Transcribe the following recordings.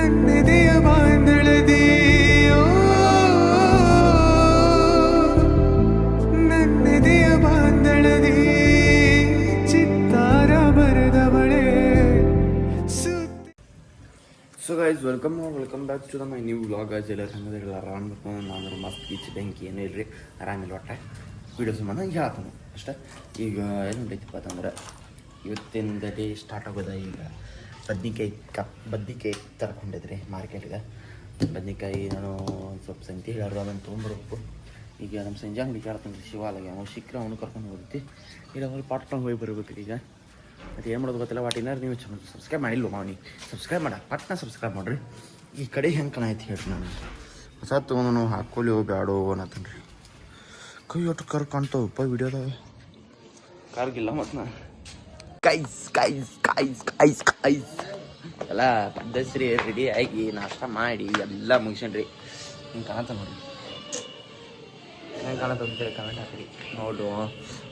ನನ್ನೆದೆಯ ಬಾಂಧಳದಿ ನನ್ನೆದೆಯ ಬಾಂಧಳದಿ ಚಿತ್ತಾರ ಬರೆದವಳೆ. So guys welcome back to my new vlog. ಎಲ್ಲರೂ ಹಂಗದಿಲ್ಲ ಆರಾಮ್ ಬರ್ಕೊಂಡು ನಾನು ಮಸ್ತ್ ಈಚೆ ಬೆಂಕಿ ಏನೂ ಇಲ್ಲರಿ, ಆರಾಮಿಲ್ಲ ಒಟ್ಟೆ ವೀಡಿಯೋಸ್ ಬಂದ ಹಿಂಗೆ ಹೇಳ್ತಾನೆ ಅಷ್ಟೇ. ಈಗ ಏನು ಉಂಟೈತಿಪ್ಪ ಅಂತಂದ್ರೆ ಇವತ್ತಿನ ಡೇ ಸ್ಟಾರ್ಟ್ ಆಗೋದ. ಈಗ ಬದ್ನಿಕಾಯಿ ತರ್ಕೊಂಡಿದ್ರಿ ಮಾರ್ಕೆಟ್ಗೆ. ಬದ್ನಿಕಾಯಿ ನಾನು ಒಂದು ಸ್ವಲ್ಪ ಸಂತಿ ಹೇಳಾರ್ದು ಅದನ್ನು ತೊಗೊಂಬರ್ಬೇಕು. ಈಗ ನಮ್ಮ ಸಂಜೆ ಅಂಗಡಿ ಕೇಳ್ತಾನೆ ಶಿವಾಲಯ, ಅವ್ನು ಸಿಕ್ಕರೆ ಅವನು ಕರ್ಕೊಂಡು ಹೋಗ್ತಿ, ಇಲ್ಲ ಅವ್ರು ಪಾಟ್ಕೊಂಡು ಹೋಗಿ ಬರ್ಬೇಕು. ಈಗ ಅದು ಏನು ಮಾಡೋದು ಗೊತ್ತಿಲ್ಲ. ವಾಟ್ ಏನಾರು ನೀವು ಸಬ್ಸ್ಕ್ರೈಬ್ ಮಾಡಿಲ್ಲ ಮಾವನಿ, ಸಬ್ಸ್ಕ್ರೈಬ್ ಮಾಡ ಪಟ್ನ ಸಬ್ಸ್ಕ್ರೈಬ್ ಮಾಡಿರಿ. ಈ ಕಡೆ ಹೆಂಗೆ ಕಾಣೈತಿ ಹೇಳ್ರಿ, ನಾನು ಹೊಸ ತೊಗೊಂಡು ಹಾಕ್ಕೊಳ್ಳಿ ಬ್ಯಾಡೋ ಅನ್ನತ್ತನ್ರಿ. ಕೈ ಒಟ್ಟು ಕರ್ ಕಾಣ್ತಾವಪ್ಪ ವಿಡಿಯೋದಾಗ, ಕಾರ್ಗಿಲ್ಲ ಮತ್ತು ನಾ ಕೈಸ್ ಎಲ್ಲ ಪದ್ದಸ್ರಿ ರೆಡಿ ಆಗಿ ನಾಷ್ಟ ಮಾಡಿ ಎಲ್ಲ ಮುಗಿಸ್ರಿ. ಹಿಂಗೆ ಕಾಣತ್ತ ನೋಡ್ರಿ, ಹೆಂಗೆ ಕಾಣತ್ತ ಅಂತೇಳಿ ಕಮೆಂಟ್ ಹಾಕಿರಿ. ನೋಡು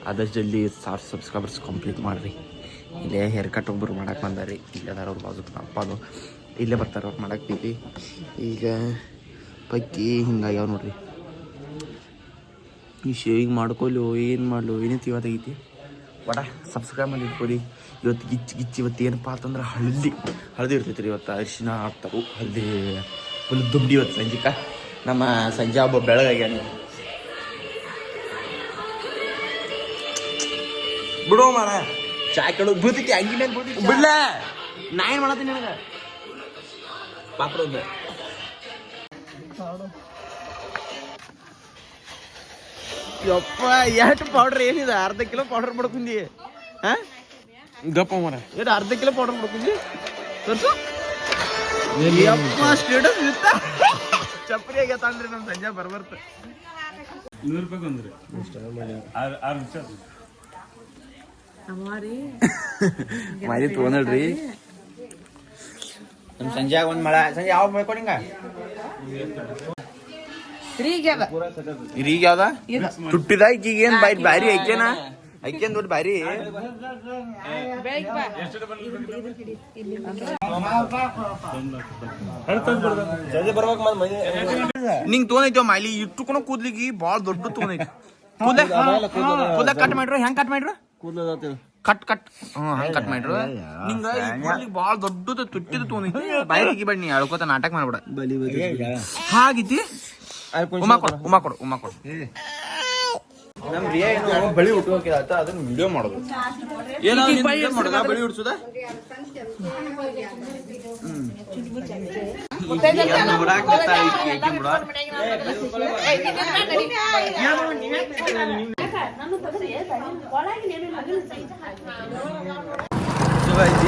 ಆದಷ್ಟು ಜಲ್ದಿ 1000 ಸಬ್ಸ್ಕ್ರೈಬರ್ಸ್ ಕಂಪ್ಲೀಟ್ ಮಾಡಿರಿ. ಇಲ್ಲೇ ಹೇರ್ ಕಟ್ ಒಬ್ಬರು ಮಾಡಕ್ಕೆ ಬಂದಾರಿ, ಇಲ್ಲದಾರ ಅವ್ರು ಬಾಜು ಅಪ್ಪದು ಇಲ್ಲೇ ಬರ್ತಾರೆ ಅವ್ರು ಮಾಡಾಕ್ತೀವಿ. ಈಗ ಪಕ್ಕಿ ಹಿಂಗಾಗ್ಯಾವ ನೋಡ್ರಿ. ಈ ಶೇವಿಂಗ್ ಮಾಡ್ಕೊಲು ಏನು ಮಾಡಲು ಏನೈತಿ ಇವತ್ತಾಗೈತಿ ಒಡ ಸಬ್ಸ್ಕ್ರೈಬ್ ಮಾಡಿ ಇಟ್ಕೊಡಿ. ಇವತ್ತು ಗಿಚ್ಚಿ ಇವತ್ತು ಏನಪ್ಪ ಅಂತಂದ್ರೆ ಹಳದಿ ಇರ್ತೈತಿ ರೀ. ಇವತ್ತು ಅರಿಶಿನ ಹಾಕ್ತಾವು, ಹಳದಿ ಫುಲ್ ದುಡ್ಡಿ ಇವತ್ತು ಸಂಜಿಕ. ನಮ್ಮ ಸಂಜೆ ಒಬ್ಬ ಬೆಳಗಾಗ್ಯಾನ ಬಿಡೋ ಮಾರ ಚಾ ಕೇಳೋದು ಬೀಳ್ತೈತಿ ಹಂಗಿ ಮೇಲೆ ಬಿಡ್ಲ. ನಾ ಏನು ಮಾಡತ್ತೀನಿ ನನಗೆ ಪಾಪಡೋದು. ಯಪ್ಪ ಎಷ್ಟು ಪೌಡ್ರ್ ಏನಿದೆ? ಅರ್ಧ ಕಿಲೋ ಪೌಡರ್ ಮಾಡ್ಕೊಂಡಿ. ಹಾಂ ಗಪ್ಪ ಮರ ಎಷ್ಟು ಅರ್ಧ ಕಿಲೋ ಪೌಡರ್ ಮಾಡ್ಕೊಂಡಿ ತೋರ್ಸು. ಯಪ್ಪ ಸ್ಟೇಟಸ್ ಇತ್ತ ಚಪ್ಪರಿ ಆಗೈತಂದ್ರಿ ನಮ್ಮ ಸಂಜೆ ಬರ್ಬರ್ತ. 100 ರೂಪಾಯಿ ಬಂದ್ರಿ ಮಾರಿ ತೊಗೊಂಡ್ರಿ ನಮ್ಮ ಸಂಜೆ ಒಂದು ಮಳ. ಸಂಜೆ ಯಾವ ಬೇಕೊಡಿಂಗ ಈಗ ಯಾವ್ದ ತುಟ್ಟಿದ ಈಗೀಗ ಏನು ಬಾರಿ ಐಕೇನ ಐಕೇನ್ ದೊಡ್ಡ ಬಾರಿ. ನಿಂಗೆ ತೊಗೊಂಡೈತಿ ಮಾಲಿ ಇಟ್ಟುಕೊಂಡು ಕೂದ್ಲಿಗೆ ಭಾಳ ದೊಡ್ಡ ತೊಗೊಂಡೈತಿ. ಕೂದಲ ಕಟ್ ಮಾಡ್ರು, ಹೆಂಗ್ ಕಟ್ ಮಾಡ್ರು? ಕಟ್ ಹಂಗೆ ಕಟ್ ಮಾಡ್ರು. ನಿಂಗ ಕೂದ್ಲಿಗೆ ಭಾಳ ದೊಡ್ಡದು ತುಟ್ಟಿದ ತೊಗೊಂಡೈತಿ. ಬಾಯಿ ತೆಗಿಬೇಡ, ನೀ ಅಳ್ಕೋತ ನಾಟಕ ಮಾಡ್ಬೇಡ. ಹಾಗೈತಿ. ಉಮಾ ಕೊಡು. ನಮ್ ರಿಯಾ ಏನು ಬಳಿ ಉಟ್ಕೋಕಿರತ್ತ, ಅದನ್ನ ವಿಡಿಯೋ ಮಾಡೋದು. ಏನೋ ಮಾಡೋದ ಬಳಿ ಉಡ್ಸುದ?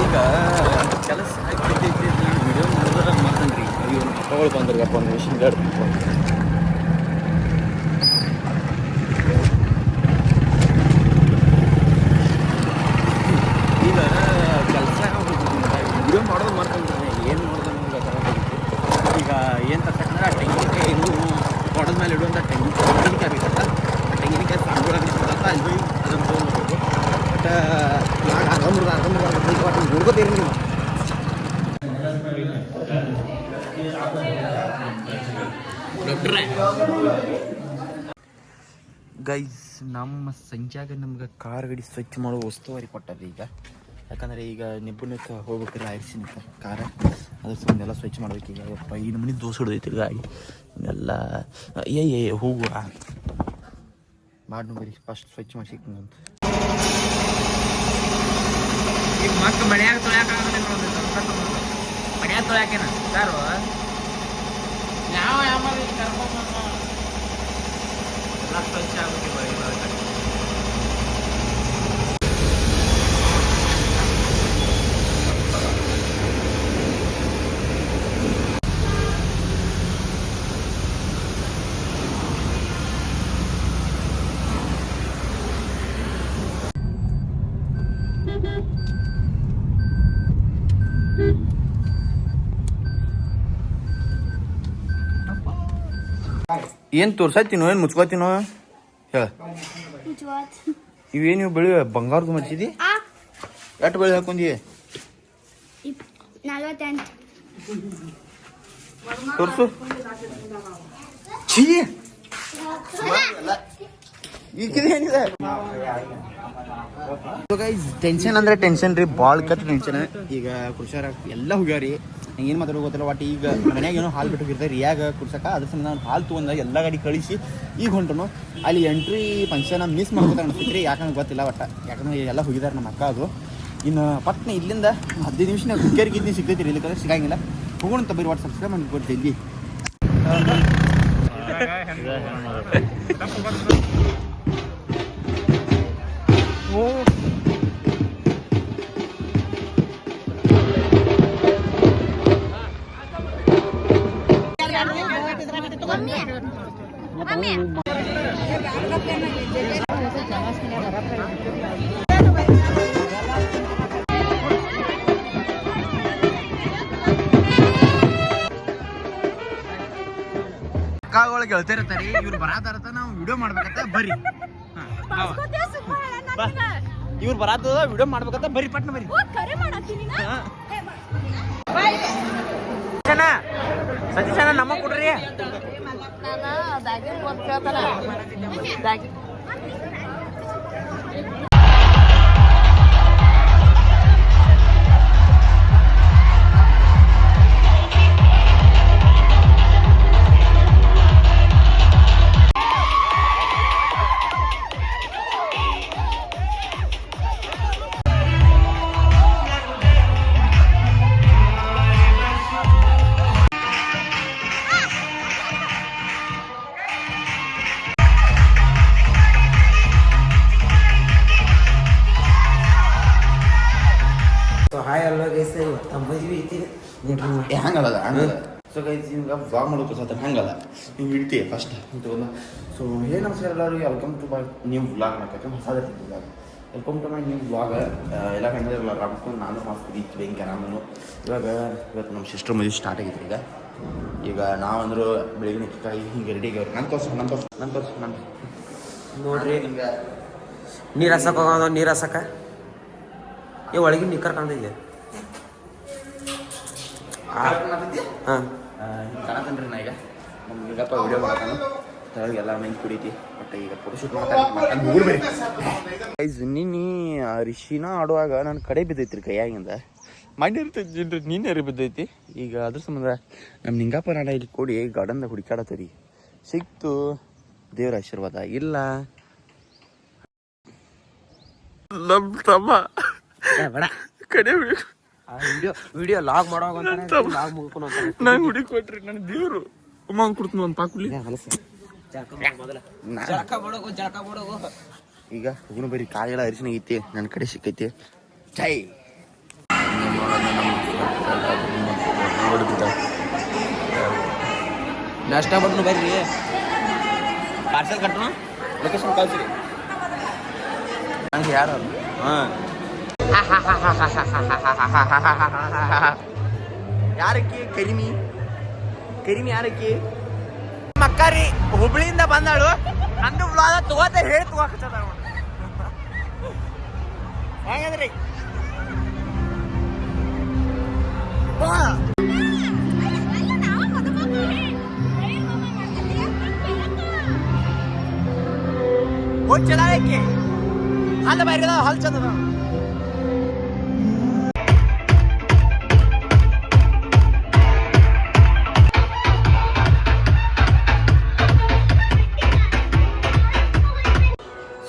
ಈಗ ಕೆಲಸ ವಿಡಿಯೋ ಮಾಡೋದ್ರ ಮಾತನ್ರಿ. ಅಯ್ಯೋ ತಗೊಳ್ ಬಂದ್ರಿಗಪ್ಪ ಒಂದು ವಿಷಯ ಈಗ ಕೆಲಸ ವಿಡಿಯೋ ಮಾಡೋದು ಮಾಡ್ಕೊಂಡ್ರೆ ಏನು ಮಾಡೋದು ನಮ್ಗೆ ತಗೊಂಡಿತ್ತು. ಈಗ ಏನು ತಕ್ಕಂದ್ರೆ ಆ ತೆಂಗಿನಕಾಯಿ ಇನ್ನೂ ಕೊಡದ ಮೇಲೆ ಇಡುವಂಥ ತೆಂಗಿನಕಾಯಿ ಬೇಕಂತ. ಆ ತೆಂಗಿನಕಾಯಿ ಸಾಂಬಾರಾಗಿ ಅಲ್ಲಿ ಹೋಗಿ ಅದನ್ನು ತೊಗೊಂಡ್ಬೇಕು. ಬಟ್ ಅರ್ಧಂಬರ್ದು ಹುಡ್ಕೋತೀರಿ ನೀವು. ಗೈಸ್ ನಮ್ಮ ಸಂಜಾಗ ನಮ್ಗೆ ಕಾರ್ ಗಡಿ ಸ್ವಚ್ಛ ಮಾಡೋ ಉಸ್ತುವಾರಿ ಕೊಟ್ಟದ್ರಿ. ಈಗ ಯಾಕಂದರೆ ಈಗ ನಿಬ್ಬುಣಕ್ಕೆ ಹೋಗ್ಬೇಕ್ರಿ ಆಯ್ಸಿನ ಕಾರ, ಅದ್ರ ಸಂಬಂಧ ಸ್ವಚ್ಛ ಮಾಡ್ಬೇಕು. ಈಗ ಯಪ್ಪ ಈ ನಮ್ಮನೆ ದೋಸೆ ಹಿಡಿದೈತಿ ಗಾಡಿ ಎಲ್ಲ ಹೋಗುವ ಮಾಡಿ ಬರೀ ಫಸ್ಟ್ ಸ್ವಚ್ಛ ಮಾಡಿ ಸಿಕ್ಕಂತ. ಈಗ ಮತ್ತೆ ಮನ್ಯಾಗ ತೊಳ್ಯಾಕೇನ ಸಾರು ನಾವು ಯಾವ ಎಲ್ಲ ಸ್ವಚ್ಛ ಆಗುತ್ತೆ ಬರೀ. ಏನು ತೋರ್ಸತ್ತೀನೋ ಏನು ಮುಚ್ಕೋತೀನೋ ಹೇಳ. ಇವೇನು ನೀವು ಬೆಳಿ ಬಂಗಾರದು ಮಚ್ಚಿದಿ? ಎಷ್ಟು ಬೆಳಿ ಹಾಕೊಂಡಿ? 48. ತೋರ್ಸು ಛೀ ಏನಿದೆ ಟೆನ್ಷನ್ ಅಂದ್ರೆ ಟೆನ್ಷನ್ ರೀ, ಭಾಳ ಕತ್ ಟೆನ್ಷನ್. ಈಗ ಕುರ್ಸಾರ ಎಲ್ಲ ಹೋಗ್ಯಾವ್ರಿ, ನಂಗೆ ಏನು ಮಾತಾಡೋ ಗೊತ್ತಿಲ್ಲ. ಒಟ್ಟು ಈಗ ಮನ್ಯಾಗ ಏನೋ ಹಾಲು ಬಿಟ್ಟಿರ್ತಾರೆ ರಿಯಾಗ ಕುರ್ಸಕ, ಅದ್ರ ಸಂಬಂಧ ನಾನು ಹಾಲು ತೊಗೊಂಡ ಎಲ್ಲ ಗಾಡಿ ಕಳಿಸಿ ಈಗ ಹೊಂಟನು. ಅಲ್ಲಿ ಎಂಟ್ರಿ ಫಂಕ್ಷನ್ ಮಿಸ್ ಮಾಡ್ಕೋತ ಅನಿಸ್ತೈತ್ರಿ, ಯಾಕಂದ್ರೆ ಗೊತ್ತಿಲ್ಲ. ಯಾಕಂದ್ರೆ ಎಲ್ಲ ಹೋಗಿದ್ದಾರೆ ನಮ್ಮ ಅಕ್ಕ. ಅದು ಇನ್ನು ಪಟ್ನ ಇಲ್ಲಿಂದ 15 ನಿಮಿಷ ಕುಕ್ಕೇರಿಗೆ ಸಿಗ್ತೈತಿ ರೀ, ಇಲ್ಲಿಕಂದ್ರೆ ಸಿಗಂಗಿಲ್ಲ. ಹೋಗೋಣ ಅಂತ ಬರೀ ವಾಟ್ಸಪ್ ಸಬ್ಸ್ಕ್ರೈಬ್ ಮಾಡ್ಕೊಡ್ತೀವಿ ಇಲ್ಲಿ. ಕಾಳುಗಳು ಗೆಳ್ತಿರ್ತಾರೆ, ಇವ್ರು ಬರಾತಾರತ ನಾವು ವಿಡಿಯೋ ಮಾಡ್ಬೇಕಂತ ಬರ್ರಿ. ಇವ್ರು ಬರಾತದ ವಿಡಿಯೋ ಮಾಡ್ಬೇಕಂತ ಬರ್ರಿ, ಪಟ್ನ ಬರ್ರಿ. ಸತೀಶನ ನಮ್ಮ ಕೊಡ್ರಿ. ಹಾಯ್ ಅಲ್ವಾ ಗೈಸ್, ನಮ್ಮ ಮದುವೆ ಐತಿ ನೋಡ್ರಿ. ಹಂಗಲ್ಲ ಸೊ ಗೈಸ್, ನಿಮ್ಗೆ ವ್ಲಾಗ್ ಮಾಡೋಕೆ ಸತ ಹಂಗಲ್ಲ, ನೀವು ಇಡ್ತೀವಿ ಫಸ್ಟ್ ತಗೊಂಡ. ಸೊ ಏನು ನಮಸ್ಕಾರ ಎಲ್ಲರಿಗೂ, welcome to my new vlog. ಹಾಕಕ್ಕೆ ಹೊಸ vlog, welcome to my new vlog. ಎಲ್ಲ ಹೆಂಗಂದ್ರೆ ವ್ಲಾಗ್ ಹಾಕ್ಕೊಂಡು ನಾನು ಮಸ್ತ್ ರೀಚ್ ಬೆಂಕಿ ಆರಾಮನು. ಇವತ್ತು ನಮ್ಮ ಸಿಸ್ಟರ್ ಮದುವೆ ಸ್ಟಾರ್ಟ್ ಆಗೈತೆ. ಈಗ ನಾವಂದ್ರು ಬೆಳಗಿನ ಕಾಯಿ ಹಿಂಗೆ ರೆಡಿಗೆ ಅವ್ರು ನಾನು ತೋರ್ಸು ನೋಡ್ರಿ. ನೀರು ಹಸಕ ಹೋಗೋದು, ನೀರು ಹಸಕ ಈ ಒಳಗಿನ ನಿಕ್ಕರ್ ಕಾಣ್ತೈತೆ. ಹಾಂ ಕಾಣತನ್ರಿ ನಾ ಈಗ ನಮ್ಮ ಈಗಪ್ಪ ವಿಡಿಯೋ ಮಾಡ್ತಾನೆ ತಳಗೆಲ್ಲ ಮೆಂಚ್ ಕುಡಿತಿ. ಬಟ್ ಈಗ ಫೋಟೋಶೂಟ್ ಮಾಡ್ತಾರೆ. ನಿನ್ನೆ ರಿಷಿನ ಆಡುವಾಗ ನನ್ನ ಕಡೆ ಬಿದ್ದೈತ್ರಿ ಕೈಯಾಗಿಂದ. ಮಣ್ಣು ಇರ್ತೈತಿ, ನೀನೇ ಬಿದ್ದೈತಿ. ಈಗ ಅದ್ರ ಸಂಬಂಧ ನಮ್ಮ ನಿಂಗಪ್ಪ ನಾಡ ಇಲ್ಲಿ ಕೂಡಿ ಗಾರ್ಡನ್ದಾಗ ಹುಡುಕಾಡತ್ತೀರಿ. ಸಿಕ್ತು, ದೇವ್ರ ಆಶೀರ್ವಾದ. ಇಲ್ಲ ನಮ್ಮ ತಮ್ಮ ಕಡೆ ವಿಡಿಯೋ ಲಾಗ್ ಮಾಡುವಾಗ ಲಾಗ್ ಮುಗ್ಕೊಂಡು ನಂಗೆ ಹುಡುಕಿ ಕೊಟ್ರಿ ನನ್ನ ದೇವ್ರು. ಅಮ್ಮ ಕೊಡ್ತೀನಿ ಒಂದು ಪಾಕುಲಿ. ಜಳಕ ಮಾಡೋಗು. ಈಗ ಹುಗುಣ ಬರೀ ಕಾಯಿಗಳ ಅರಿಶಿನ ಐತಿ, ನನ್ನ ಕಡೆ ಸಿಕ್ಕೈತಿ. ಚೈ ನಾಷ್ಟ ಬಟ್ನು ಬರ್ರಿ, ಪಾರ್ಸಲ್ ಕಟ್ಟಣ, ಲೊಕೇಶನ್ ಕಳ್ಸಿರಿ. ನಂಗೆ ಯಾರು ಹಾಂ ಯಾರಕ್ಕಿ ಕರಿಮಿ ಯಾರಕ್ಕಿ ಮಕ್ಕಾರಿ ಹುಬ್ಳಿಯಿಂದ ಬಂದಾಳು. ನಂದು ವ್ಲಾಗ ತಗೋತ ಹೇಳಿ ತಗೋಕತ್ತದ ಹೆಂಗಂದ್ರಿ. ಚೆನ್ನಾಗಿ ಹಲ್ಲ ಬೈರದ ಹಲ್ ಚಂದ.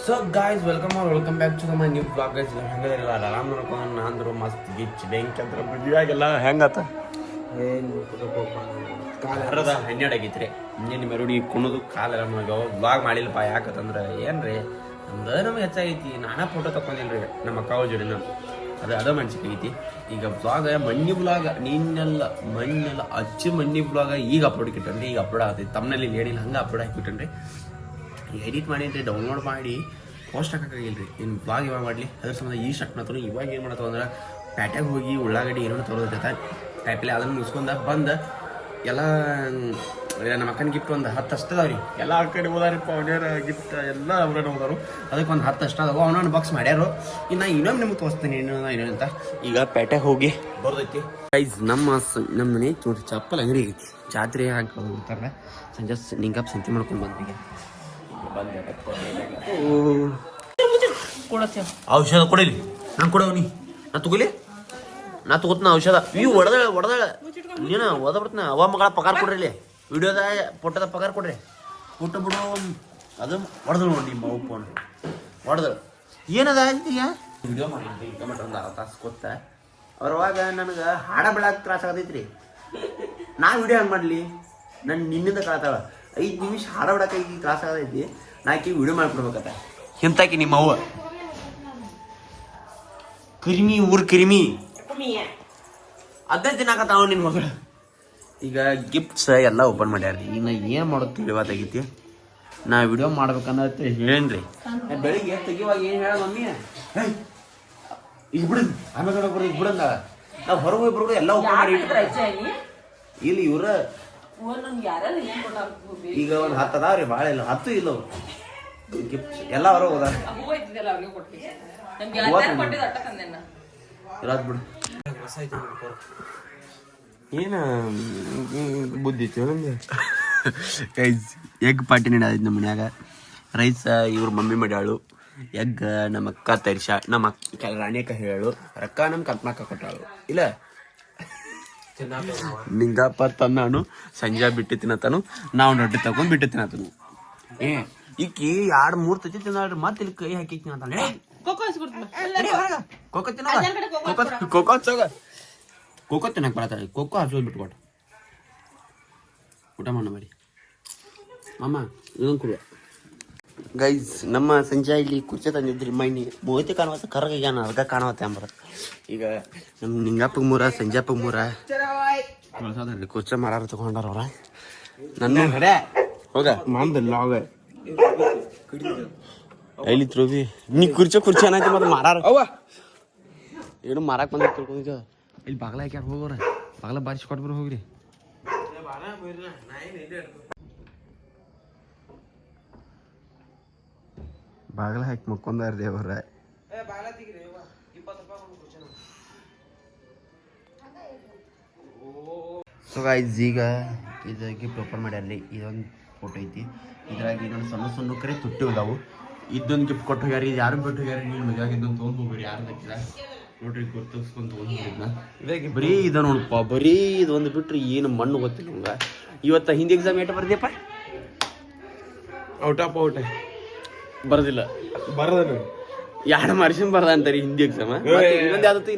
So guys, welcome back to my new blog. Guys ಹೆಂಗದಿಲ್ಲ, ಆರಾಮ್ ನೋಡ್ಕೊಂಡು ನಾಂದ್ರು ಮಸ್ತ್ ಗಿಚ್ ಬೆಂಕಿ ಅಂತ ಮದುವೆಯಾಗೆಲ್ಲ ಹೆಂಗತ್ತ. ಏನು ಕಾಲರದ 12 ಆಗೈತ್ರಿ. ಇನ್ನೇನು ಮೆರುಡಿ ಕುಣದು ಕಾಲೆಲ್ಲ ನಮಗೆ ಬ್ಲಾಗ್ ಮಾಡಿಲ್ಲಪ್ಪ. ಯಾಕಂತಂದ್ರೆ ಏನ್ರಿ ನಮ್ದು ನಮಗೆ ಹೆಚ್ಚಾಗೈತಿ. ನಾನಾ ಫೋಟೋ ತಗೊಂಡಿಲ್ರಿ ನಮ್ಮ ಅಕ್ಕ ಜೋಡಿನ, ಅದ ಮನ್ಸಿಕೈತಿ. ಈಗ ಬ್ಲಾಗ್ ಮಣ್ಣಿ ಬ್ಲಾಗ್ ನೀನೆಲ್ಲ ಮಣ್ಣೆಲ್ಲ ಅಚ್ಚು ಮಣ್ಣಿ ಬ್ಲಾಗ್ ಈಗ ಅಪ್ಲೋಡ್ ಇಟ್ಟನ್ರಿ. ಈಗ ಅಪ್ಲೋಡ್ ಆಗ್ತೈತಿ. ತಮ್ಮನಲ್ಲಿ ಏನಿಲ್ಲ ಹಂಗೆ ಅಪ್ಲೋಡ್ ಹಾಕಿಬಿಟ್ಟನ್ರಿ. ಎಡಿಟ್ ಮಾಡೀನಿ, ಡೌನ್ಲೋಡ್ ಮಾಡಿ ಪೋಸ್ಟ್ ಹಾಕೋಕ್ಕಾಗಿಲ್ರಿ. ಇನ್ನು ಬ್ಲಾಗ್ ಇವಾಗ ಮಾಡಲಿ. ಅದ್ರ ಸಂಬಂಧ ಈ ಶರ್ಟ್ ಮಾತ್ರ ಇವಾಗ ಏನು ಮಾಡತ್ತವ ಅಂದ್ರೆ ಪ್ಯಾಟ್ಯಾಗ ಹೋಗಿ ಉಳ್ಳಾಗಡ್ಡಿ ಏನೋ ತರೋದೈತೆ ಕಾಯಿಪಲ್ಲೆ ಅದನ್ನು ಮುಗಿಸ್ಕೊಂಡ ಬಂದು ಎಲ್ಲ ನಮ್ಮ ಅಕ್ಕನ ಗಿಫ್ಟ್ ಒಂದು 10 ಅಷ್ಟು ಅದಾವ ರೀ. ಎಲ್ಲ ಆ ಕಡೆ ಹೋದಾರಿಪ್ಪ ಅವನ್ಯಾರ ಗಿಫ್ಟ್ ಎಲ್ಲ ಅವ್ರ ಹೋದಾರು. ಅದಕ್ಕೆ ಒಂದು 10 ಅಷ್ಟು ಅದಾವ. ಅವನೊಂದು ಬಾಕ್ಸ್ ಮಾಡ್ಯಾರು. ಇನ್ನು ಇನ್ನೊಮ್ಮೆ ನಿಮ್ಗೆ ತೋರಿಸ್ತೀನಿ ಇನ್ನೊಂದು ಅಂತ. ಈಗ ಪೇಟೆಗೆ ಹೋಗಿ ಬರ್ದೈತಿ ಗೈಸ್. ನಮ್ಮ ಮನೆ ನೋಡ್ರಿ ಚಪ್ಪಲ್ ಅಂಗಡಿ ಐತಿ. ಜಾತ್ರೆ ಹಾಕ್ತಾರೆ ಸಂಜೆ ನಿಂಗಪ್ಪ ಸಂತೆ ಮಾಡ್ಕೊಂಡು ಬಂದ್ರಿಗೆ ಔಷಧ ಕೊಡಿಲಿ. ನಾನು ಕೊಡವನಿ ನಾ ತಗೋಲಿ. ನಾ ತಗೋತೀನಿ ಔಷಧ. ಇವು ಹೊಡೆದಾಳ ನೀನು ಓದ ಬಿಡ್ತೀನಿ. ಅವ ಮಗಳ ಪಗಾರ ಕೊಡ್ರಿ ಇಲ್ಲಿ. ವಿಡಿಯೋದ ಪೊಟ್ಟದ ಪಗಾರ ಕೊಡ್ರಿ. ಕೊಟ್ಟು ಬಿಡು. ಅದು ಹೊಡೆದಳು ನೋಡಿ ನಿಮ್ಮ ಅವು ಫೋನ್ ಹೊಡೆದಳು. ಏನದ ಈಗ ವಿಡಿಯೋ ಮಾಡಿದ್ರಿ ಟೊಮೆಟೊ ಒಂದು ಅರ್ಧ ತಾಸು ಕೊತ್ತ. ಅವ್ರವಾಗ ನನಗೆ ಹಾಡ ಬೆಳಕ್ಕೆ ತ್ರಾಸ ಆಗತೈತ್ರಿ. ನಾ ವಿಡಿಯೋ ಹಂಗೆ ಮಾಡಲಿ. ನನ್ನ ನಿನ್ನಿಂದ ಕಳತಾಳ 5 ನಿಮಿಷ ಹಾಡ ಬಿಡಕ್ಕೆ ಈಗ ತ್ರಾಸ ಆಗತೈತಿ. ನಾಕಿ ವಿಡಿಯೋ ಮಾಡ್ಕೊಡ್ಬೇಕತ್ತ. ಎಂತಾಕಿ ನಿಮ್ಮ ಅವ್ವ ಕಿರಿಮಿ ಊರ್ ಕಿರಿಮಿ ಅದೇ ತಿನ್ನಾಕತ್ತಾವ ನಿನ್ನ ಮಗಳು. ಈಗ ಗಿಫ್ಟ್ಸ್ ಎಲ್ಲ ಓಪನ್ ಮಾಡ್ಯಾರ್ರಿ. ಈಗ ನಾ ಏನು ಮಾಡೋದು ತಿಳಿವಾತಾಗೈತಿ. ನಾ ವಿಡಿಯೋ ಮಾಡ್ಬೇಕನ್ನತ್ತೆ ಹೇಳೇನ್ರಿ. ಬೆಳಿಗ್ಗೆ ತೆಗಿವಾಗ ಏನು ಹೇಳ ಮಮ್ಮಿ ಈಗ ಬಿಡು ಆಮೇಲೆ ಬರೋದು ಈಗ ಬಿಡಂದ. ನಾವು ಹೊರಗೆ ಹೋಗಿ ಬರೋದು ಎಲ್ಲ ಓಪನ್ ಮಾಡಿ ಇಲ್ಲಿ ಇವ್ರ ಈಗ ಒಂದು 10 ಅದಾವ್ರಿ. ಭಾಳ ಇಲ್ಲ 10 ಇಲ್ಲ ಗಿಫ್ಟ್ಸ್ ಎಲ್ಲ ಹೊರಗೆ ಹೋದ ಬಿಡು. ಏನ ಬುದ್ಧಿ ಐತಿ ನಮ್ಗೆ. ಎಗ್ ಪಾರ್ಟಿ ನಡೆದೈತಿ ನಮ್ಮ ಮನ್ಯಾಗ. ರೈಸ್ ಇವ್ರ ಮಮ್ಮಿ ಮಾಡ್ಯಾಳು. ಎಗ್ ನಮ್ಮ ಅಕ್ಕ ತರಿಸ. ನಮ್ಮ ಅಕ್ಕ ರಾಣಿಯಕ್ಕ ಹೇಳು. ರೊಕ್ಕ ನಮ್ಮ ಕಲ್ಪನಾಕ ಕೊಟ್ಟಾಳು. ಇಲ್ಲ ನಿಂಗಪ್ಪ ತಂದಾನು. ಸಂಜೆ ಬಿಟ್ಟು ತಿನ್ನತಾನು. ನಾವು ರೊಟ್ಟಿ ತಗೊಂಡ್ ಬಿಟ್ಟು ತಿನ್ನತನು. ಈಕಿ 2-3 ತತ್ತಿ ತಿಂದಾಳ್ರಿ. ಮತ್ತೆ ಇಲ್ಲಿ ಕೈ ಹಾಕಿ ತಿನ್ನತಾನೆ. ಕೋಕೋ ತಿನ್ನ ಕೋಕೋ ತಿನ್ನಕ್ ಬರತ್ತ. ಕೋಕೋ ಹಸು ಬಿಟ್ಕೊಟ್ಟು ಊಟ ಮಾಡ ಮಾಡಿ ಮಾಮ ಇದೊಂದು ಕೊಡುವ. ಗೈಸ್ ನಮ್ಮ ಸಂಜೆ ಇಲ್ಲಿ ಕುರ್ಚಿ ತಂದಿದ್ರಿ. ಮೈನಿ ಮೂವತ್ತಿ ಕಾಣುವತ್ತ ಕರಗಾನ ಅರ್ಗ ಕಾಣುವತ್ತೆ ಅಂಬರ. ಈಗ ನಮ್ಮ ನಿಂಗಪ್ಪಗೆ 3 ಸಂಜೆಪ್ಪಗೆ 3 ಕುರ್ಚಿ ಮಾರಾರ ತಗೊಂಡಾರ ಅವ್ರ. ನನ್ನ ಹೋಗ ಮಾಮದಲ್ಲ ಹೋಗ ಎಲ್ಲಿ ತ್ರೋಬಿ ನೀ ಕುರ್ಚಿ ಅನ್ನೈತಿ. ಮತ್ತೆ ಮಾರಾರ ಏನು ಮಾರಾಕ್ ಬಂದ ತಿಳ್ಕೊಂಡಿದ್ದ. ಇಲ್ಲಿ ಬಾಗ್ಲ ಹಾಕ್ಯಾರ ಹೋಗೋರ. ಬಾಗ್ಲ ಬಾರಿಸಿ ಕೊಟ್ಬರ ಹೋಗ್ರಿ. ಬಾಗ್ಲ ಹಾಕಿ ಮಕ್ಕೊಂದಾರ ದೇವ್ರ. ಸೊ ಗೈಸ್ ಈಗ ಇದು ಗಿಫ್ಟ್ ಓಪನ್ ಮಾಡ್ಯಾರ್ರಿ. ಇದೊಂದು ಫೋಟೋ ಐತಿ. ಇದ್ರಾಗ ಇನ್ನೊಂದು ಸಣ್ಣ ಕರೆ ತುಟ್ಟಿ ಹೋದಾವು. ಇದೊಂದು ಗಿಫ್ಟ್ ಕೊಟ್ಟು ಹೋಗ್ಯಾರ. ಇದು ಯಾರು ಬಿಟ್ಟು ಹೋಗ್ಯಾರ. ನೀನು ಮದುವೆ ಇದೊಂದು ತೊಗೊಂಡು ಹೋಗ್ಬೇಡಿ ಯಾರು ಹಾಕಿಲ್ಲ ನೋಡ್ರಿ. ಗುರ್ತಿಸ್ಕೊಂಡು ತೊಗೊಂಡು ಹೋಗಿದ್ನ. ಬರೀ ಇದು ನೋಡಪ್ಪ. ಬರೀ ಇದು ಒಂದು ಬಿಟ್ರೆ ಏನು ಮಣ್ಣು ಗೊತ್ತಿಲ್ಲ ನಮ್ಗೆ. ಇವತ್ತು ಹಿಂದಿ ಎಕ್ಸಾಮ್ ಏಟ ಬರ್ದಿಯಪ್ಪ? ಔಟ್ ಆಫ್ ಔಟ್ ಬರ್ದಿಲ್ಲ. ಬರೋದ 2 ಮಾರ್ಕ್ಸಿನ ಬರ್ದ ಅಂತಾರೆ ಹಿಂದಿ ಎಕ್ಸಾಮ್. ಇನ್ನೊಂದು ಯಾವ್ದತ್ತು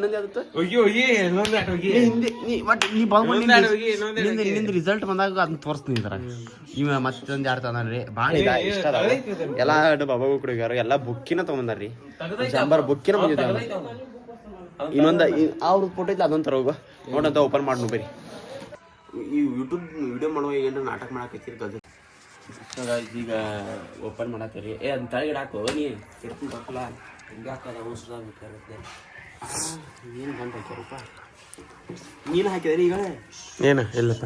ನಿಂದು ರಿಸಲ್ಟ್ ಬಂದಾಗ ಅದನ್ನ ತೋರಿಸ್ತೀನಿ ಇದ್ರ. ಇವ ಮತ್ತೊಂದು 2 ತಂದ್ರಿ. ಭಾಳ ಇಷ್ಟ ಅದಾವ. ಎಲ್ಲ ಬಾಬಾಗೂ ಕುಡಿಗಾರ. ಎಲ್ಲ ಬುಕ್ಕಿನ ತಗೊಂಬಂದಾರ್ರಿ. ಸಾಂಬಾರ್ ಬುಕ್ಕಿನ ಬಂದಿದ್ದಾವ. ಇನ್ನೊಂದು ಅವ್ರ ಫೋಟೋ ಐತಿ ಅದೊಂದು ತರ ಹೋಗ ನೋಡಂತ ಓಪನ್ ಮಾಡಿ ಬರ್ರಿ. ಈ ಯೂಟ್ಯೂಬ್ ವಿಡಿಯೋ ಮಾಡುವ ಏನಾರ ನಾಟಕ ಮಾಡಾಕೈತಿ ಗಜ. ಈಗ ಓಪನ್ ಮಾಡತ್ತೀರಿ. ಅದನ್ನ ತಳಗಡೆ ಹಾಕೋ ನೀ ಇರ್ತೀನಿ ಹಾಕಲ್ಲ. ಹಿಂಗೆ ಹಾಕೋದ ಅವಸರ ಬೇಕಾಗುತ್ತೆ. ಏನು ಗಂಟು ಹಾಕ್ಯಾರಪ್ಪ. ನೀನು ಹಾಕಿದ್ರಿ ಈಗ ಏನು ಇಲ್ಲಪ್ಪ.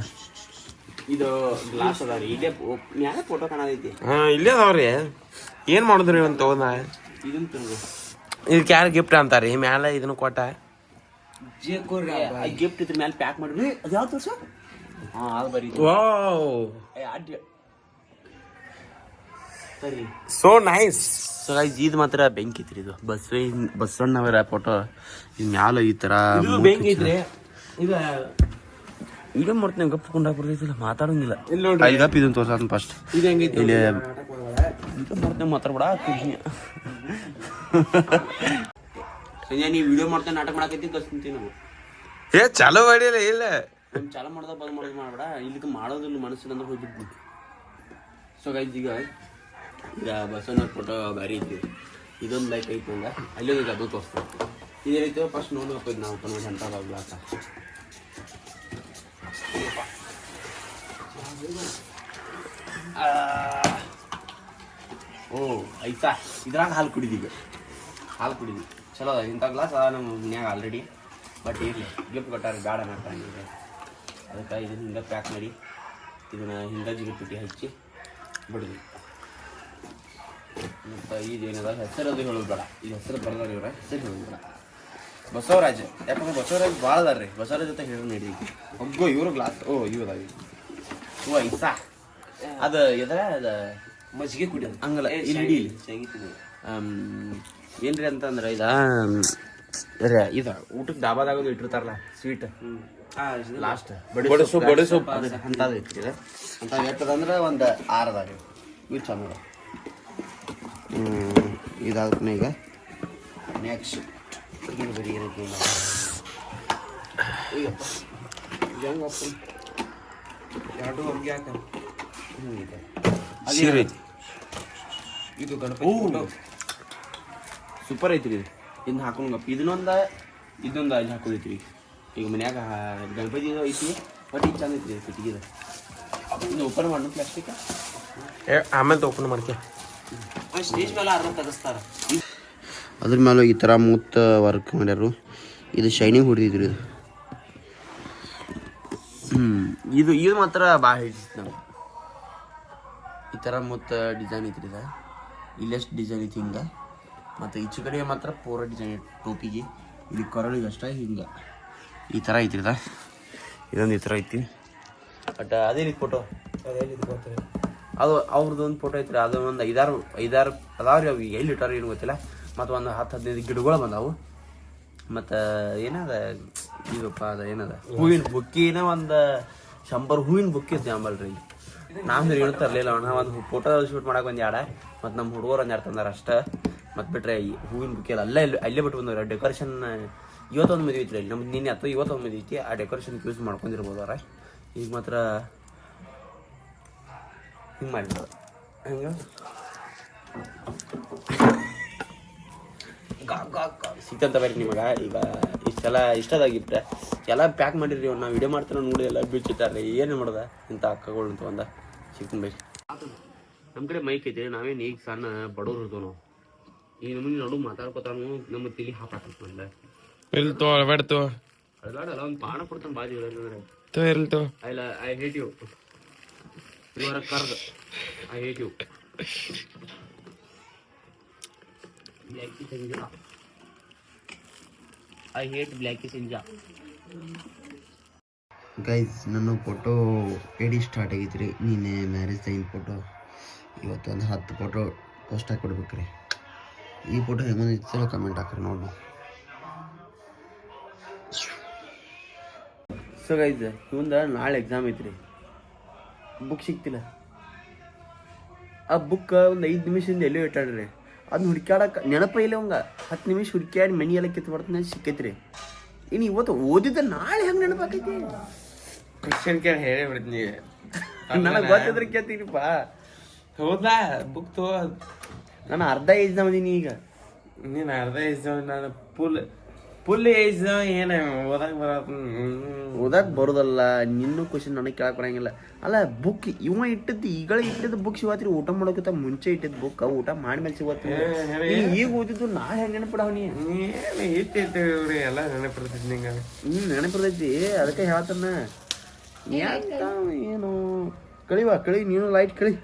ಇದು ಗ್ಲಾಸ್ ಅದ ರೀ. ಇಲ್ಲೇ ಮ್ಯಾಲೆ ಫೋಟೋ ಕಾಣತೈತಿ. ಇಲ್ಲೇ ಅದಾವ್ರಿ. ಏನು ಮಾಡಿದ್ರಿ ಒಂದು ತಗೊಂಡ ಇದನ್ನ ತಿರುಗು. ಇದಕ್ಕೆ ಯಾರು ಗಿಫ್ಟ್ ಅಂತಾರಿ ಮ್ಯಾಲೆ ಇದನ್ನು ಕೊಟ್ಟ. ಗಿಫ್ಟ್ ಇದ್ರ ಮ್ಯಾಲೆ ಪ್ಯಾಕ್ ಮಾಡ್ರಿ. ಅದು ಯಾವ ತೋರ್ಸ. ಹಾಂ ಅದು ಬರೀ ಸರಿ. So nice. ಸೊ ಗೈಸ್ ಇದು ಮಾತ್ರ ಬೆಂಕಿ ಐತ್ರಿ. ಇದು ಬಸವಣ್ಣವರ ಫೋಟೋ. ಇದು ಮ್ಯಾಲ ಈ ಥರ ಬೆಂಕಿ ಐತ್ರಿ. ಈಗ ಈಗ ಮಾಡ್ತೀನಿ ಗಪ್ ಕೊಂಡಾಗ ಬರ್ತೈತಿಲ್ಲ ಮಾತಾಡಂಗಿಲ್ಲ. ಇಲ್ಲಿ ಗಪ್ ಇದನ್ನು ತೋರ್ಸ ಫಸ್ಟ್. ಇದು ಹೆಂಗೈತಿ ಇಲ್ಲಿ ಈಗ ಮಾಡ್ತೇವೆ ಮಾತಾಡ್ಬೇಡ. ಸಂಜೆ ನೀವು ವಿಡಿಯೋ ಮಾಡ್ತೇವೆ ನಾಟಕ ಮಾಡಕೈತಿ ಕಳ್ಸ್ತೀನಿ ನಾವು. ಚಾಲೋ ಮಾಡಿಲ್ಲ ಇಲ್ಲ ಒಂದು ಚಾಲೋ ಮಾಡ್ದ ಬಂದ್ ಮಾಡೋದು ಮಾಡ್ಬೇಡ. ಇಲ್ಲಿಗೆ ಮಾಡೋದಿಲ್ಲ ಮನಸ್ಸಿಗೆ ಅಂದ್ರೆ ಹೋಗ್ಬಿಡ್ತೀನಿ. ಸೊ ಗೈಸ್ ಈಗ ಬಸವಣ್ಣ ಫೋಟೋ ಭಾರಿ ಐತಿ. ಇದೊಂದು ಲೈಕ್ ಐತಿ ನಂಗೆ. ಅಲ್ಲೋಗಿ ಅದು ತೋರಿಸ್ತಾರೆ. ಇದೇನೈತೆ ಫಸ್ಟ್ ನೋಡ್ಬೇಕು. ಇದು ನಾವು ಒಂದು ಗಂಟೆ ಆಗ್ಲಾಕ. ಓ ಐತಾ ಇದ್ರಾಗ ಹಾಲು ಕುಡಿದೀಗ. ಹಾಲು ಕುಡಿದಿ ಚಲೋ ಅದ. ಇಂಥ ಗ್ಲಾಸ್ ಅದ ನಮ್ಮ ಮನ್ಯಾಗ ಆಲ್ರೆಡಿ. ಬಟ್ ಇರಲಿ ಗಿಫ್ಟ್ ಕೊಟ್ಟಾರೆ ಬೇಡ ಮಾಡ್ತಾರೆ. ಅದಕ್ಕೆ ಇದನ್ನು ಹಿಂಗೆ ಪ್ಯಾಕ್ ಮಾಡಿ ಇದನ್ನು ಹಿಂಗಾಜಿಗೆ ಪುಟಿ ಹಚ್ಚಿ ಬಿಡೋದು. ಮತ್ತು ಇದೇನದ ಹೆಸರು ಅದು ಹೇಳೋದು ಬೇಡ, ಇದು ಹೆಸರು ಬರದಾರ ಇವ್ರ ಹೆಸರು ಹೇಳೋದು ಬೇಡ. ಬಸವರಾಜ್, ಯಾಕಂದ್ರೆ ಬಸವರಾಜ್ ಭಾಳ ಅದಾರ ರೀ. ಬಸವರಾಜ್ ಜೊತೆ ಹೇಳಿ ನಡಿ ಒಗ್ಗೋ ಇವರು ಗ್ಲಾಸ್ ಇವು ಅದಾವ ಐಸಾ ಅದು ಎದ್ರ ಅದು ಮಜ್ಜಿಗೆ ಕುಡಿಯೋದು ಹಂಗಲ್ಲ ಇಲ್ಲಿ ಏನ್ರಿ ಅಂತಂದ್ರೆ ಇದು ಊಟಕ್ಕೆ ಡಾಬಾದಾಗ ಇಟ್ಟಿರ್ತಾರಲ್ಲ ಸ್ವೀಟ್ ಲಾಸ್ಟ್ ಬಡಿಸು ಅಂತದ ಐತಿ ಅಂತ ಎಟ್ಟದಂದ್ರೆ ಒಂದು 6 ಅದಾವ ಇವು ಚಂದ. ಇದಾದ್ಮೇಲೆ ಈಗ ನೆಕ್ಸ್ಟ್ ಬರೀ ಏನೈತಿ ಎರಡು ಹಂಗೆ ಹಾಕ ಸೀರೆ ಐತಿ. ಇದು ಗಣಪತಿ ಸೂಪರ್ ಐತ್ರಿ ಇದು. ಇನ್ನು ಹಾಕೊಂಡಪ್ಪ ಇದನ್ನೊಂದು ಇಲ್ಲಿ ಹಾಕೋದೈತ್ರಿ. ಈಗ ಮನ್ಯಾಗ ಗಣಪತಿ ಐತಿ ಬಟ್ ಇದು ಚಂದ ಐತ್ರಿ ಕಿಟಕಿದು. ಇನ್ನು ಓಪನ್ ಮಾಡೋಣ ಪ್ಲಾಸ್ಟಿಕ್ ಆಮೇಲೆ ಓಪನ್ ಮಾಡ್ಕೆ. ಸ್ಟೇಜ್ ಮೇಲೆ ಅರ್ಧ ತೆಗಿಸ್ತಾರ. ಅದ್ರ ಮೇಲೆ ಈ ಥರ ಮೂತ್ ವರ್ಕ್ ಮಾಡ್ಯಾರು. ಇದು ಶೈನಿಂಗ್ ಹೊಡಿದಿದ್ರಿ ಇದು. ಇದು ಮಾತ್ರ ಭಾಳ ಹಿಡಿಸಿತ್ತು ನಾವು. ಈ ಥರ ಮೂತ್ ಡಿಸೈನ್ ಐತ್ರಿ ಇದು. ಇಲ್ಲೆಷ್ಟು ಡಿಸೈನ್ ಐತಿ ಹಿಂಗೆ, ಮತ್ತು ಈಚೆ ಕಡೆ ಮಾತ್ರ ಪೂರ ಡಿಸೈನ್ ಐತಿ ಟೋಪಿಗೆ. ಇಲ್ಲಿ ಕೊರಳಿಗೆ ಅಷ್ಟೇ ಹಿಂಗೆ ಈ ಥರ ಐತ್ರಿ ಇದು. ಇದೊಂದು ಈ ಥರ ಐತಿ. ಬಟ್ ಅದೇ ರೀತಿ ಫೋಟೋ ಅದು ಅವ್ರದ್ದು ಒಂದು ಫೋಟೋ ಐತ್ರಿ. ಅದು ಒಂದು ಐದಾರು ಅದಾವ್ರಿ. ಅವು ಎಲ್ಲಿ ಇಟ್ಟಾರ ಏನು ಗೊತ್ತಿಲ್ಲ. ಮತ್ತು ಒಂದು 10-15 ಗಿಡಗಳು ಬಂದಾವು. ಮತ್ತು ಏನದ ಈಗಪ್ಪ ಅದು ಏನದ ಹೂವಿನ ಬುಕ್ಕಿನ ಒಂದು 100 ಹೂವಿನ ಬುಕ್ಕಿ ಇತ್ತು ಅಂಬಲ್ರಿ. ನಾವು ಏನು ತರಲಿಲ್ಲ ಅಣ್ಣ. ಒಂದು ಫೋಟೋ ಶೂಟ್ ಮಾಡಕ್ಕೆ ಒಂದು 2 ಮತ್ತು ನಮ್ಮ ಹುಡುಗರು ಒಂದು 2 ತಂದಾರ ಅಷ್ಟೇ. ಮತ್ತು ಬಿಟ್ರೆ ಹೂವಿನ ಬುಕ್ಕಿ ಎಲ್ಲ ಅಲ್ಲೇ ಬಿಟ್ಟು ಬಂದವ್ರಿ. ಡೆಕೋರೇಷನ್ ಇವತ್ತೊಂದು ಮದುವೆ ಐತ್ರಿ ಅಲ್ಲಿ ನಮ್ದು ನಿನ್ನೆ ಅಥವಾ ಇವತ್ತೊಂದು ಮದುವೆ ಐತಿ. ಆ ಡೆಕೋರೇಷನ್ಗೆ ಯೂಸ್ ಮಾಡ್ಕೊಂಡಿರ್ಬೋದು ಅವ್ರ. ಈಗ ಮಾತ್ರ ಹಿಂಗೆ ಮಾಡಿರ್ಬೋದು. ಹಂಗೆ ಸಿಕ್ತಂತ ಬರ್ರಿ ನಿಮಗೆ. ಈಗ ಇಷ್ಟೆಲ್ಲ ಇಷ್ಟದ ಗಿಫ್ಟ್ ಎಲ್ಲ ಪ್ಯಾಕ್ ಮಾಡಿರಿ. ನಾವು ವಿಡಿಯೋ ಮಾಡ್ತಾನೆ ನೋಡಿ ಎಲ್ಲ ಬಿಚ್ಚಿಟ್ಟಾರ್ರಿ. ಏನು ಮಾಡೋದ ಇಂಥ ಅಕ್ಕಗಳು ಅಂತ ಒಂದು ಸಿಕ್ತೀನಿ ಬೈ. ನಮ್ಮ ಕಡೆ ಮೈಕ್ ಐತೆ. ನಾವೇನು ಈಗ ಸಣ್ಣ ಬಡವ್ರು ಇರ್ತೀವಿ ನಾವು. ಈಗ ನಮ್ಮನ್ನ ನಡು ಮಾತಾಡ್ಕೊತಾನು ನಮ್ಮ ತಿಳಿ ಹಾಪಾಕಂತ ಇಲ್ತೋ ಅಳಬಾಡ್ತು ಅಲ್ಲ ಒಂದು ಪಾಣ ಕೊಡ್ತಾನೆ ಬಾಜಿ ಹೇಳಿದ್ರೆ ಇಲ್ತೋ ಐ ಹೇಟ್ ಯು ಇವರ ಕರ್ದ I hate you I hate blacky ಸಿಂಜಾ. ಗೈಸ್ ನನ್ನ ಫೋಟೋ ಎಡಿಟ್ ಸ್ಟಾರ್ಟ್ ಆಗೈತ್ರಿ. ನೀನೆ ಮ್ಯಾರೇಜ್ ಟೈಮ್ ಫೋಟೋ ಇವತ್ತು ಒಂದು 10 ಫೋಟೋ ಪೋಸ್ಟ್ ಹಾಕಿ ಕೊಡ್ಬೇಕ್ರಿ. ಈ ಫೋಟೋ ಹೆಂಗೆ ಬಂದಿತ್ತು ಕಮೆಂಟ್ ಹಾಕ್ರಿ ನೋಡಿ. ಸೊ ಗೈಸ್ ಇವಂದ ನಾಳೆ ಎಕ್ಸಾಮ್ ಐತ್ರಿ. ಬುಕ್ ಸಿಕ್ತಿಲ್ಲ. ಆ ಬುಕ್ ಒಂದು 5 ನಿಮಿಷದಿಂದ ಎಲ್ಲೋ ಇಟ್ಟಾಡ್ರಿ. ಅದನ್ನ ಹುಡ್ಕ್ಯಾಡಕ್ಕೆ ನೆನಪ ಇಲ್ಲ ಅವಂಗ. 10 ನಿಮಿಷ ಹುಡ್ಕ್ಯಾಡಿ ಮನಿ ಎಲ್ಲ ಕಿತ್ತು ಬರ್ತಾನೆ ಸಿಕ್ಕೈತ್ರಿ. ಇನ್ನು ಇವತ್ತು ಓದಿದ್ದ ನಾಳೆ ಹೆಂಗೆ ನೆನಪಾಕೈತಿ? ಕ್ವಶನ್ ಕೇಳಿ ಹೇಳೇ ಬಿಡ್ತೀನಿ. ನನಗೆ ಗೊತ್ತಿದ್ರೆ ಕೇಳ್ತೀನಿಪ್ಪ. ಹೌದಾ ಬುಕ್ ತಗೋ. ನಾನು ಅರ್ಧ ಏಜ್ನ ಬಂದೀನಿ ಈಗ. ನೀನು ಅರ್ಧ ಏಜ್ ನಾನು ಫುಲ್ ಏಜ್ ಏನು ಓದಕ್ಕೆ ಬರೋದಲ್ಲ. ನಿನ್ನೂ ಕ್ವಶನ್ ನನಗೆ ಕೇಳಕ್ಕೆ ಬರಂಗಿಲ್ಲ. ಅಲ್ಲ ಬುಕ್ ಇವ ಇಟ್ಟದ್ದು ಈಗಳ ಇಟ್ಟಿದ್ದು ಬುಕ್ ಸಿಗತ್ರಿ. ಊಟ ಮಾಡೋಕ್ಕಿಂತ ಮುಂಚೆ ಇಟ್ಟಿದ್ದು ಬುಕ್ ಊಟ ಮಾಡಿದ್ಮೇಲೆ ಸಿಗತ್ತಿ. ಈಗ ಓದಿದ್ದು ನಾಳೆ ಹೆಂಗೆ ನೆನಪಿಡವನಿ? ಇಟ್ಟಿರ್ತೀವಿ ಎಲ್ಲ ನೆನಪಿರ್ತೈತಿ ನಿಂಗೆ. ನೆನಪಿರ್ತೈತಿ. ಅದಕ್ಕೆ ಹೇಳ್ತಾನ ಯಾಕ ಏನು ಕಳಿವಾ ಕಳಿ ನೀನು ಲೈಟ್ ಕಳಿ.